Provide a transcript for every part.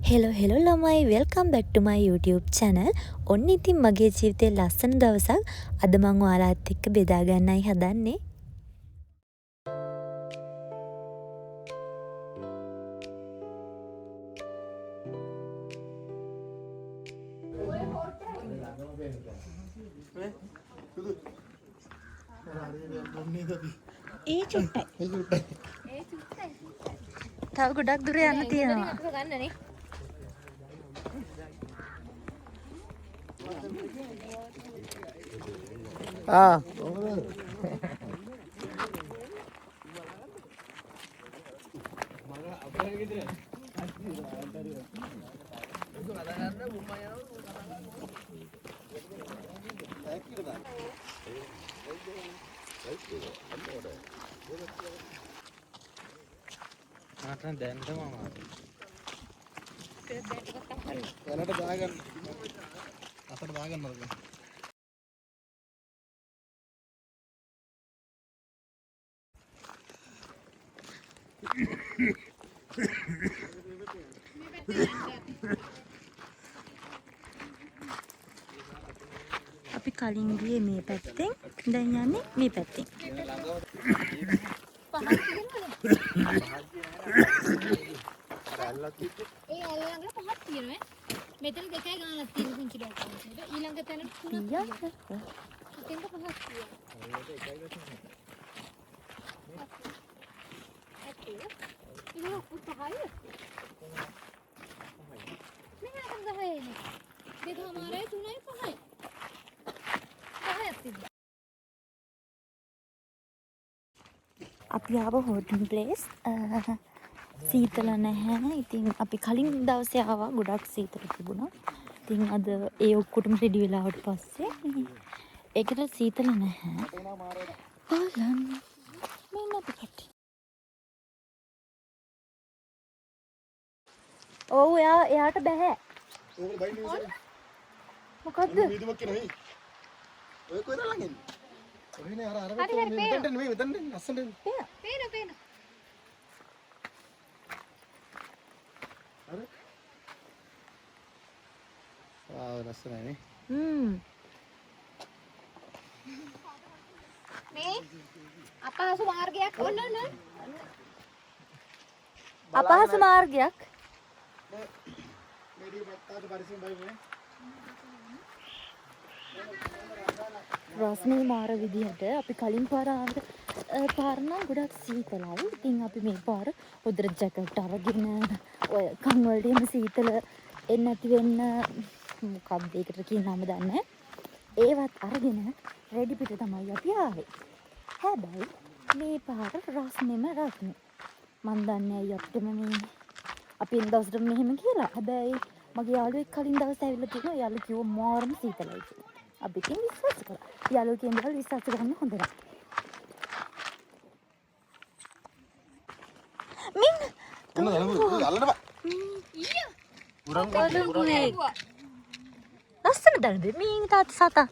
Hello ළමයි welcome back ටු මයි YouTube channel. ඔන්න ඉතින් මගේ ජීවිතේ ලස්සන දවසක් අද මම ඔයාලත් එක්ක බෙදා ගන්නයි හදන්නේ. ඒ චුට්ටයි. තව ගොඩක් දුර යන්න තියෙනවා. අපි කලින් ගියේ මේ පැත්තෙන් දැන් යන්නේ මේ පැත්තෙන්. ඒ අල්ලංගල පහක් තියෙනවා. මෙතන දෙකයි ගානක් තියෙන පුංචි ඩොක්ටර්. ඊළඟ තැන තුනක් තියෙනවා. එතෙන්ට පහක් තියෙනවා. ඒක පහයි. මෙහෙට ගහයි. දෙකමාරයි තුනයි පහයි. පහක් තියෙනවා. අපි ආව හෝටන් ප්ලේස්. සීතල නැහැ. ඉතින් අපි කලින් දවසේ ආවා ගොඩක් සීතල තිබුණා. ඉතින් අද ඒ ඔක්කොටම රෙඩි වෙලා ආවට පස්සේ ඒකට සීතල නැහැ. බලන්න මෙන්න අපි කට්ටිය. ඔව් එයාට බෑ. මොකද්ද? ඔය කොහෙද ළඟ ඉන්නේ? ඔයනේ අර මෙතනට නෙමෙයි මෙතනට ලස්සනට. පේන. අර ආ ලස්සනයි නේ. මේ අපහසු මාර්ගයක් ඔන්න. අපහසු මාර්ගයක්. මේඩිය බත්තාට පරිස්සම් බයිනේ. රස්නේ මාර විදිහට අපි කලින් පාර නම් ගොඩක් සීතලයි. ඉතින් අපි මේ පාර උදර ජැකට් අරගෙන ඔය කන් වලට එන සීතල එන්නේ නැති වෙන්න මොකක්ද ඒකට කියන නම දන්නේ නැහැ. ඒවත් අරගෙන රෙඩි පිට තමයි අපි ආවේ. හැබැයි මේ පාර රස්නේම රස්නේ. මන් දන්නේ අය අපිට මේ අපි ඉන්න දවසට මෙහෙම කියලා. හැබැයි මගේ යාළුවෙක් කලින් දවස් ඇවිල්ලා තිබුණා. යාළුවා කිව්වා මාරම සීතලයි කියලා. අපි ඉතින් විශ්වාස කරා. යාළුවෝ කියන දේවල් විශ්වාස කරන්න හොඳ නැහැ. මින් අල්ලන්න බා. උරන් ලස්සන දන්නද මින් තාත්ත සතා.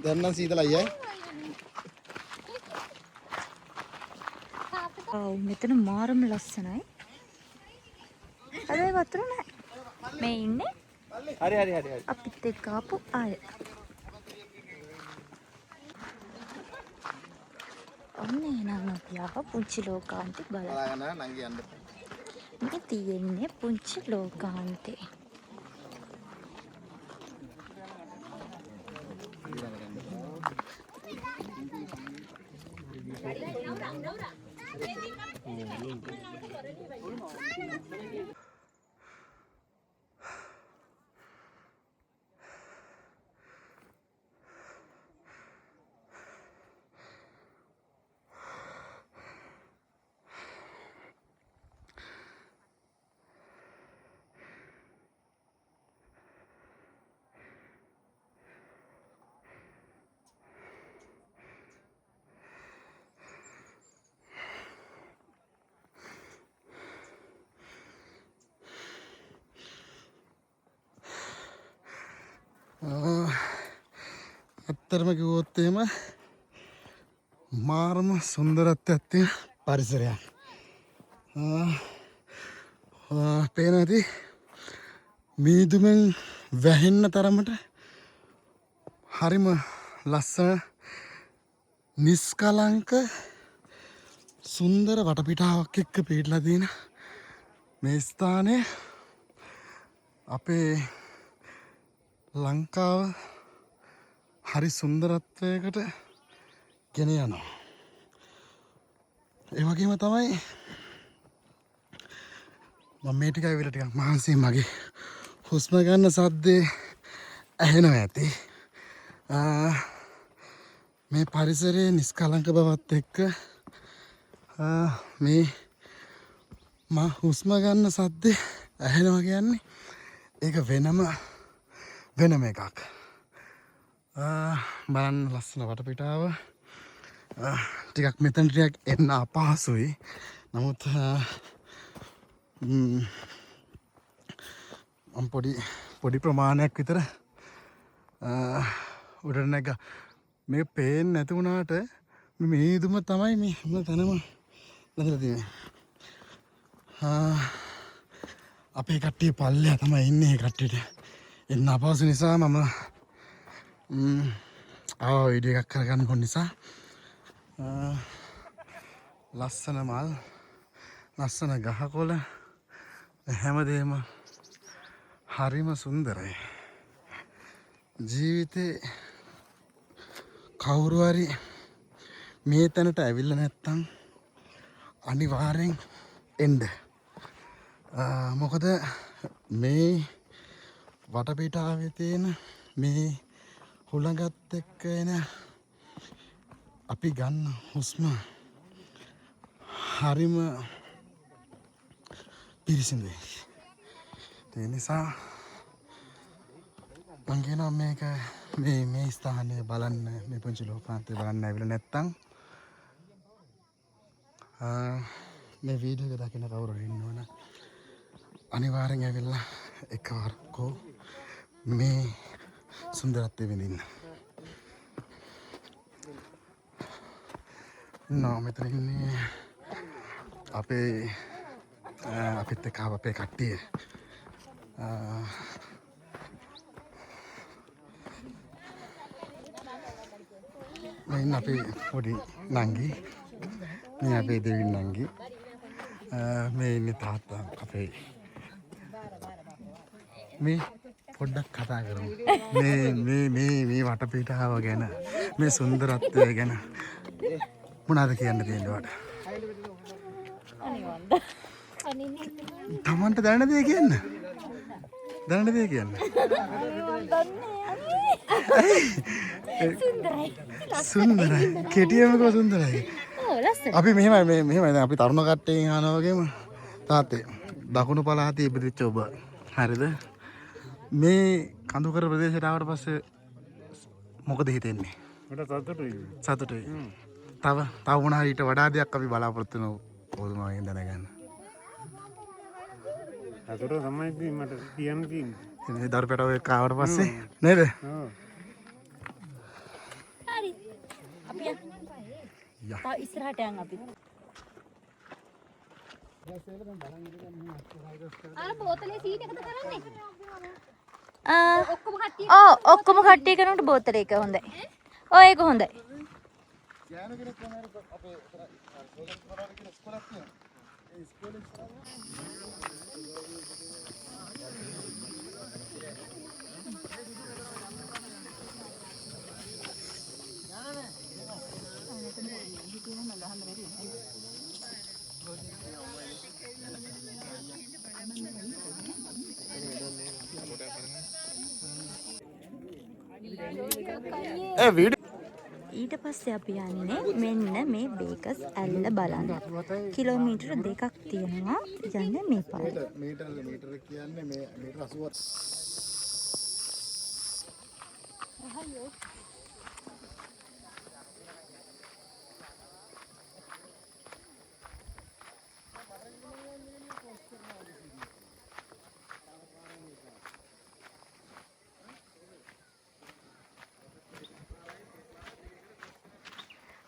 දැන් නම් සීතලයි ඈ. මෙතන මාරම ලස්සනයි. හැබැයි වතුර නැහැ. මේ ඉන්නේ හරි. අපිත් එක්ක ආපු අය. ඔන්න එහෙනම් අපි ආව පුංචි ලෝකාන්තේ බලන්න. බලාගෙන නංගි යන්න. මේ තියෙන්නේ පුංචි ලෝකාන්තේ. ඇත්තටම කිව්වොත් එහෙම මාරම සුන්දරත්වයක් තියෙන පරිසරයක්. පේන ඇති මීදුමෙන් වැහෙන්න තරමට හරිම ලස්සන නිස්කලංක සුන්දර වටපිටාවක් එක්ක පිහිටලා තියෙන මේ ස්ථානය අපේ ලංකාව හරි සුන්දරත්වයකට ගෙන යනවා. ඒ වගේම තමයි මම මේ ටික ඇවිල්ලා ටිකක් මහන්සි මගේ හුස්ම ගන්න සද්දේ ඇහෙනවා ඇති. මේ පරිසරයේ නිස්කලංක බවත් එක්ක මේ මා හුස්ම ගන්න සද්දේ ඇහෙනවා කියන්නේ ඒක වෙනම එකක්. බලන්න ලස්සන වටපිටාව. ටිකක් මෙතන ටිකක් එන්න අපහසුයි. නමුත් මම පොඩි ප්‍රමාණයක් විතර උඩට නැග මේ පේන්නේ නැති වුණාට මේ මීදුම තමයි මේ හැම තැනම නැතිලා තියෙන්නේ. අපේ කට්ටිය පල්ලෙහා තමයි ඉන්නේ. ඒ කට්ටියට එන්න අපහසු නිසා මම වීඩියෝ එකක් කරගන්න ඕන නිසා ලස්සන මල් ලස්සන ගහකොළ හැමදේම හරිම සුන්දරයි. ජීවිතේ කවුරු හරි මේ තැනට ඇවිල්ලා නැත්තම් අනිවාර්යෙන් එන්න. මොකද මේ වටපිටාවේ තියෙන මේ හුළඟත් එක්ක එන අපි ගන්න හුස්ම හරිම පිරිසිදුයි. ඒ නිසා මං කියනවා මේක මේ ස්ථානය බලන්න මේ පුංචි ලෝකාන්තය බලන්න ඇවිල්ලා නැත්තම් මේ වීඩියෝ එක දකින්න කවුරු හරි ඉන්නවනම් අනිවාර්යෙන් ඇවිල්ලා එකවරකෝ මේ සුන්දරත්වය විඳින්න. මෙතන ඉන්නේ අපිත් එක්ක අපේ කට්ටිය. මේ ඉන්න අපේ පොඩි නංගි. මේ අපේ දෙවියන් නංගි. මේ ඉන්නේ තාත්තා අපේ. මේ පොඩ්ඩක් කතා කරමු. මේ වටපිටාව ගැන මේ සුන්දරත්වය ගැන මොනවද කියන්න තියෙන්නේ වට? තමන්ට දැනෙන දේ කියන්න. දැනෙන දේ කියන්න. සුන්දරයි. කෙටියමකෝ සුන්දරයි. අපි මෙහෙමයි දැන් අපි තරුණ කට්ටියන් අහනවා වගේම තාත්තේ දකුණු පළාතේ ඉපදිච්ච ඔබ හරිද? මේ කඳුකර ප්‍රදේශයට ආවට පස්සේ මොකද හිතෙන්නේ? මට සතුටුයි. තව මොනවා හරි ඊට වඩා දෙයක් අපි බලාපොරොත්තු වෙන ඕනමගෙන් දැනගන්න. සතුට තමයි මට කියන්න තියෙන්නේ. මේ දරුපැටව එක්ක ආවට පස්සේ නේද? හරි. අපි ඉස්සරහට යන් අපි. අර බෝතලේ සීට් එකද කරන්නේ? ඔක්කොම කට්ටිය කරනකොට බෝතල එක හොඳයි. ඒක හොඳයි. ඊට පස්සේ අපි යන්නේ මෙන්න මේ බේකස් ඇල්ල බලන්න. කිලෝමීටර 2ක් තියෙනවා යන්නේ මේ පාරේ. මීටර කියන්නේ මේ මීටර 80ක්.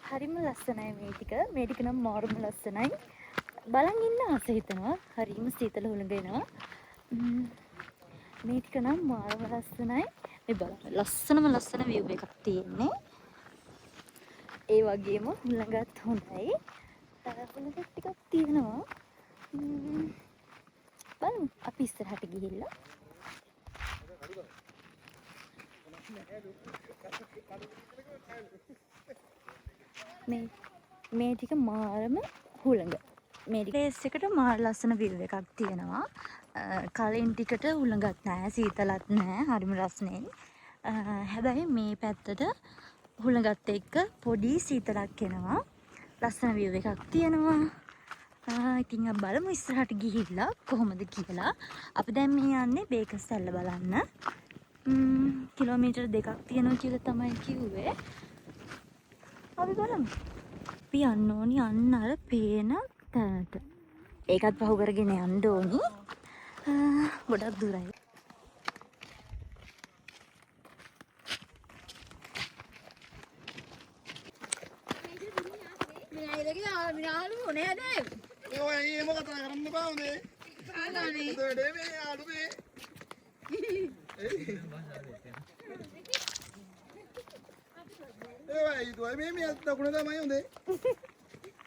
හරිම ලස්සනයි මේ ටික නම් මාරුම ලස්සනයි. බලන් ඉන්න ආස හිතෙනවා. හරිම සීතල හුළඟ එනවා. මේ ටික නම් මාරම ලස්සනයි. මේ බලන්න ලස්සන view එකක් තියෙන්නේ. ඒ වගේම හුළඟත් හොඳයි. හුළඟ ටිකක් තියෙනවා. බලමු අපි ඉස්සරහට ගිහිල්ලා. මේ ටික මාරම හුළඟ. මේ ප්ලේස් එකට මාර ලස්සන view එකක් තියෙනවා. කලින් ටිකට හුළඟක් නැහැ, සීතලත් නැහැ, හරිම ලස්සනයි. හැබැයි මේ පැත්තට හුළඟත් එක්ක පොඩි සීතලක් එනවා. ලස්සන view එකක් තියෙනවා. ඉතින් අපි බලමු ඉස්සරහට ගිහිල්ලා කොහොමද කියලා. අපි දැන් මේ යන්නේ බේකර්සැල්ල බලන්න. කිලෝමීටර් 2ක් තියෙනවා කියලා තමයි කිව්වේ. අපි බලමු. අපි යන්න ඕනි අන්න අර පේන තැනට. ඒකත් පහු කරගෙන යන්න ඕනි. ගොඩක් දුරයි. ඒ මොකද කරන්න බෑ මේ දකුණ තමයි හොඳේ.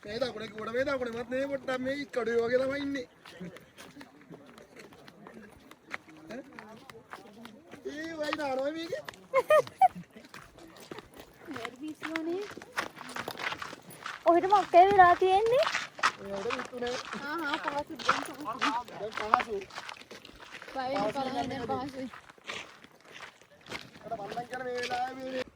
මේ දකුණ කිව්වට මේ දකුණේවත් නේ පොට්ටක් මේ කඩේ වගේ තමයි ඉන්නේ. ඒ වයි නාරෝ මේක. නර්විස්වනේ. ඔහෙට මොකක්ද වෙලා තියෙන්නේ? ඔයාලට විතුනේ. පාසු දැන් පාසු. බයෙන් කරන්නේ පාසු. අර මන්දන් කියන මේ වෙලාවේ මේ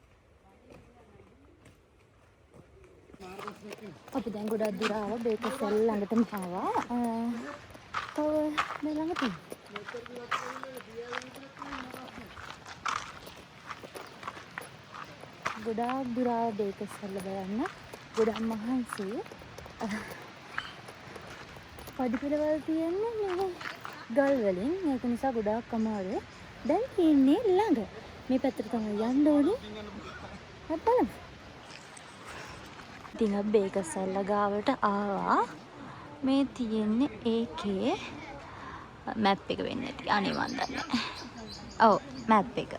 අපි දැන් ගොඩක් දුර ආවා බේකර්සැල්ල ළඟටම ආවා. තව මේ ළඟ ගොඩාක් දුර ආවා බේකර්සැල්ල බලන්න. ගොඩක් මහන්සි. පඩිපෙළවල් තියෙන්නේ මේ ගල් වලින්. ඒක නිසා ගොඩාක් අමාරුයි. දැන් ඉන්නේ ළඟ. මේ පැත්තට තමයි යන්න ඕනේ. අපි බලමු. ඉතින් අපි බේකර්සැල්ල ගාවට ආවා. මේ තියෙන්නේ ඒකේ මැප් එක වෙන්නේ නැති. අනේ මන් දන්නේ. ඔව් මැප් එක.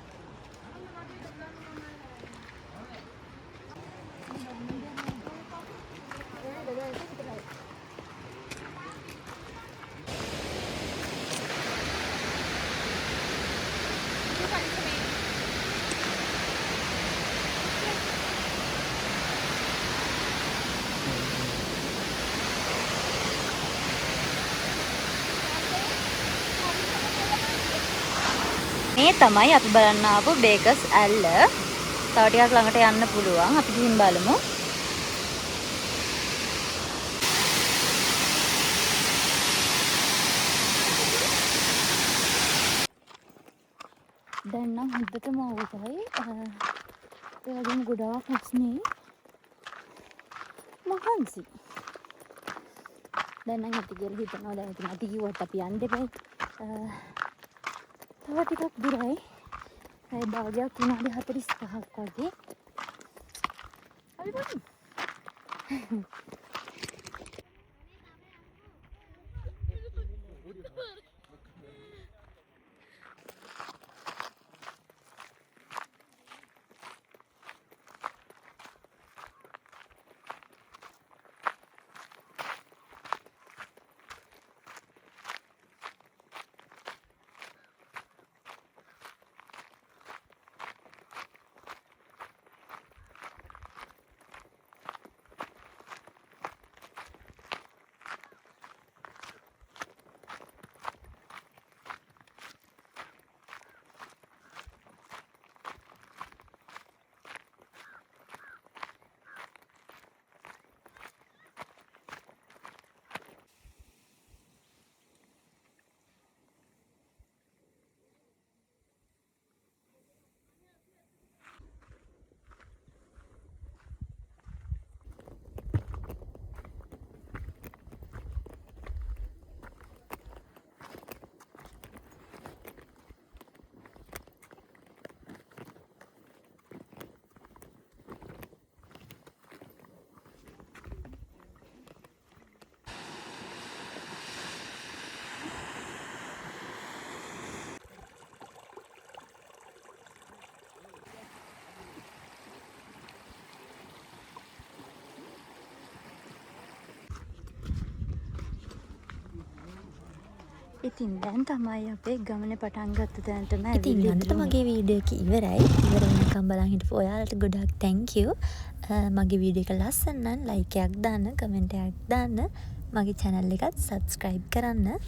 මේ තමයි අපි බලන්න ආපු බේකර්ස් ඇල්ල. තව ටිකක් ළඟට යන්න පුළුවන්. අපි ගිහින් බලමු. දැන් නම් හොඳටම අවුතයි. ඒ වගේම ගොඩාක් ප්‍රශ්නේ මහන්සි. දැන් නම් හිත කියලා හිතනවා. දැන් ඉතින් අපි කිව්වත් අපි යන්න දෙපයි. තව ටිකක් දුරයි. ඒ භාගයක් විනාඩි 45ක් වගේ. අපි බලමු. ඉතින් දැන් තමයි අපේ ගමන පටන් ගත්ත තැනට නෑ. ඉතින් අදට මගේ වීඩියෝ එක ඉවරයි. ඉවර වෙනකම් බලන් හිටපු ඔයාලට ගොඩක් thank you. මගේ වීඩියෝ එක ලස්සන නම් ලයික් එකක් දාන්න, කමෙන්ට් එකක් දාන්න, මගේ channel එකත් subscribe කරන්න.